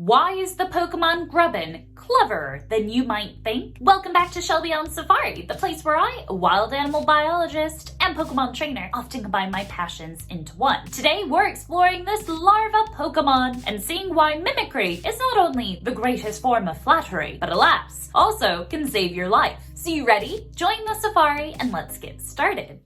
Why is the Pokemon Grubbin cleverer than you might think? Welcome back to Shelby on Safari, the place where I, a wild animal biologist and Pokemon trainer, often combine my passions into one. Today we're exploring this larva Pokemon and seeing why mimicry is not only the greatest form of flattery, but alas, also can save your life. So you ready? Join the safari and let's get started.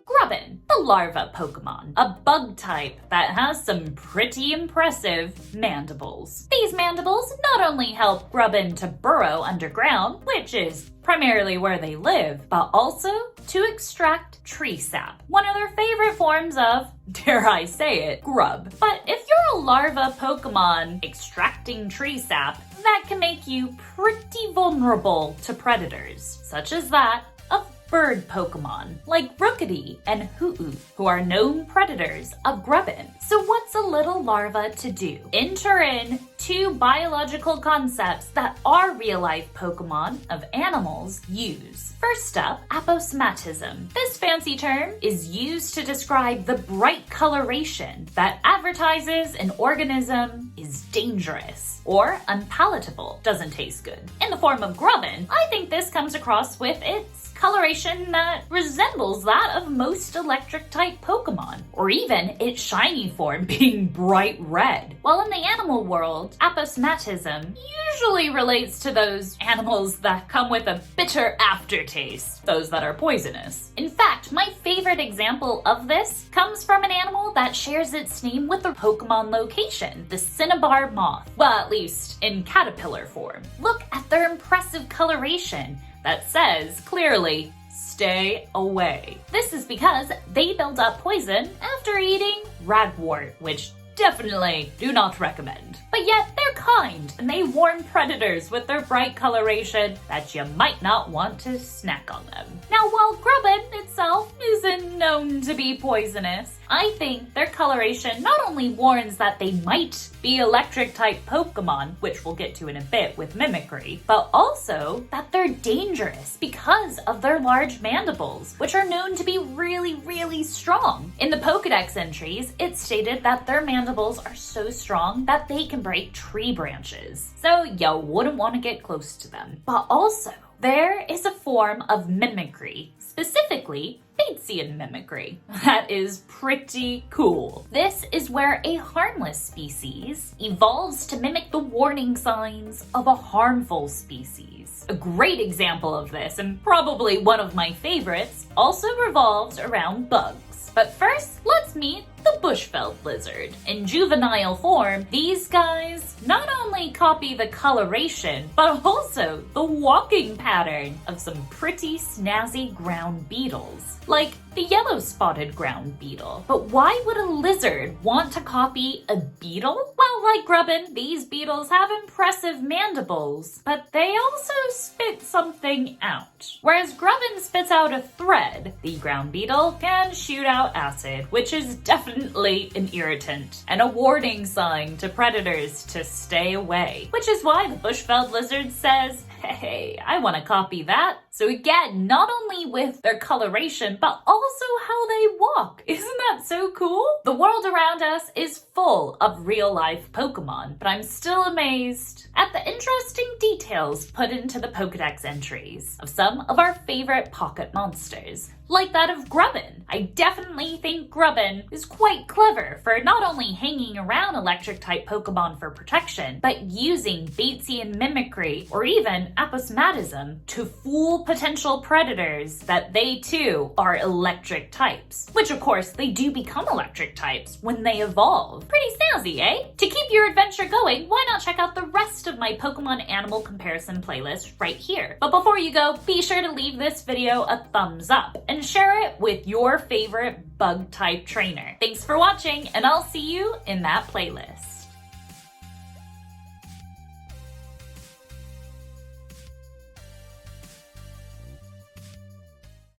Grubbin, the larva Pokemon, a bug type that has some pretty impressive mandibles. These mandibles not only help Grubbin to burrow underground, which is primarily where they live, but also to extract tree sap, one of their favorite forms of, dare I say it, grub. But if you're a larva Pokemon extracting tree sap, that can make you pretty vulnerable to predators, such as that of bird Pokemon like Rookity and Hoo-Oo, who are known predators of Grubbin. So what's a little larva to do? Enter in two biological concepts that our real-life Pokemon of animals use. First up, aposematism. This fancy term is used to describe the bright coloration that advertises an organism is dangerous or unpalatable, doesn't taste good. In the form of Grubbin, I think this comes across with its coloration that resembles that of most electric-type Pokemon, or even its shiny form being bright red. While in the animal world, aposematism usually relates to those animals that come with a bitter aftertaste, those that are poisonous. In fact, my favorite example of this comes from an animal that shares its name with a Pokemon location, the cinnabar moth. Well, at least in caterpillar form. Look at their impressive coloration that says clearly, stay away. This is because they build up poison after eating ragwort, which definitely do not recommend. But yet they're kind and they warn predators with their bright coloration that you might not want to snack on them. Now, while Grubbin itself isn't known to be poisonous, I think their coloration not only warns that they might be electric-type Pokemon, which we'll get to in a bit with mimicry, but also that they're dangerous because of their large mandibles, which are known to be really, really strong. In the Pokedex entries, it's stated that their mandibles are so strong that they can break tree branches. So you wouldn't want to get close to them. But also, there is a form of mimicry, specifically Batesian mimicry, that is pretty cool. This is where a harmless species evolves to mimic the warning signs of a harmful species. A great example of this, and probably one of my favorites, also revolves around bugs. But first, let's meet the bushveld lizard. In juvenile form, these guys not only copy the coloration, but also the walking pattern of some pretty snazzy ground beetles, like the yellow-spotted ground beetle. But why would a lizard want to copy a beetle? Well, like Grubbin, these beetles have impressive mandibles, but they also spit something out. Whereas Grubbin spits out a thread, the ground beetle can shoot out acid, which is definitely an irritant and a warning sign to predators to stay away. Which is why the bushveld lizard says, hey, I want to copy that. So again, not only with their coloration, but also how they walk. Isn't that so cool? The world around us is full of real-life Pokemon, but I'm still amazed at the interesting details put into the Pokedex entries of some of our favorite pocket monsters, like that of Grubbin. I definitely think Grubbin is quite clever for not only hanging around electric-type Pokemon for protection, but using Batesian mimicry or even aposematism to fool potential predators that they too are electric types. Which of course they do become electric types when they evolve. Pretty snazzy, eh? To keep your adventure going, why not check out the rest of my Pokemon animal comparison playlist right here. But before you go, be sure to leave this video a thumbs up and share it with your favorite bug type trainer. Thanks for watching, and I'll see you in that playlist.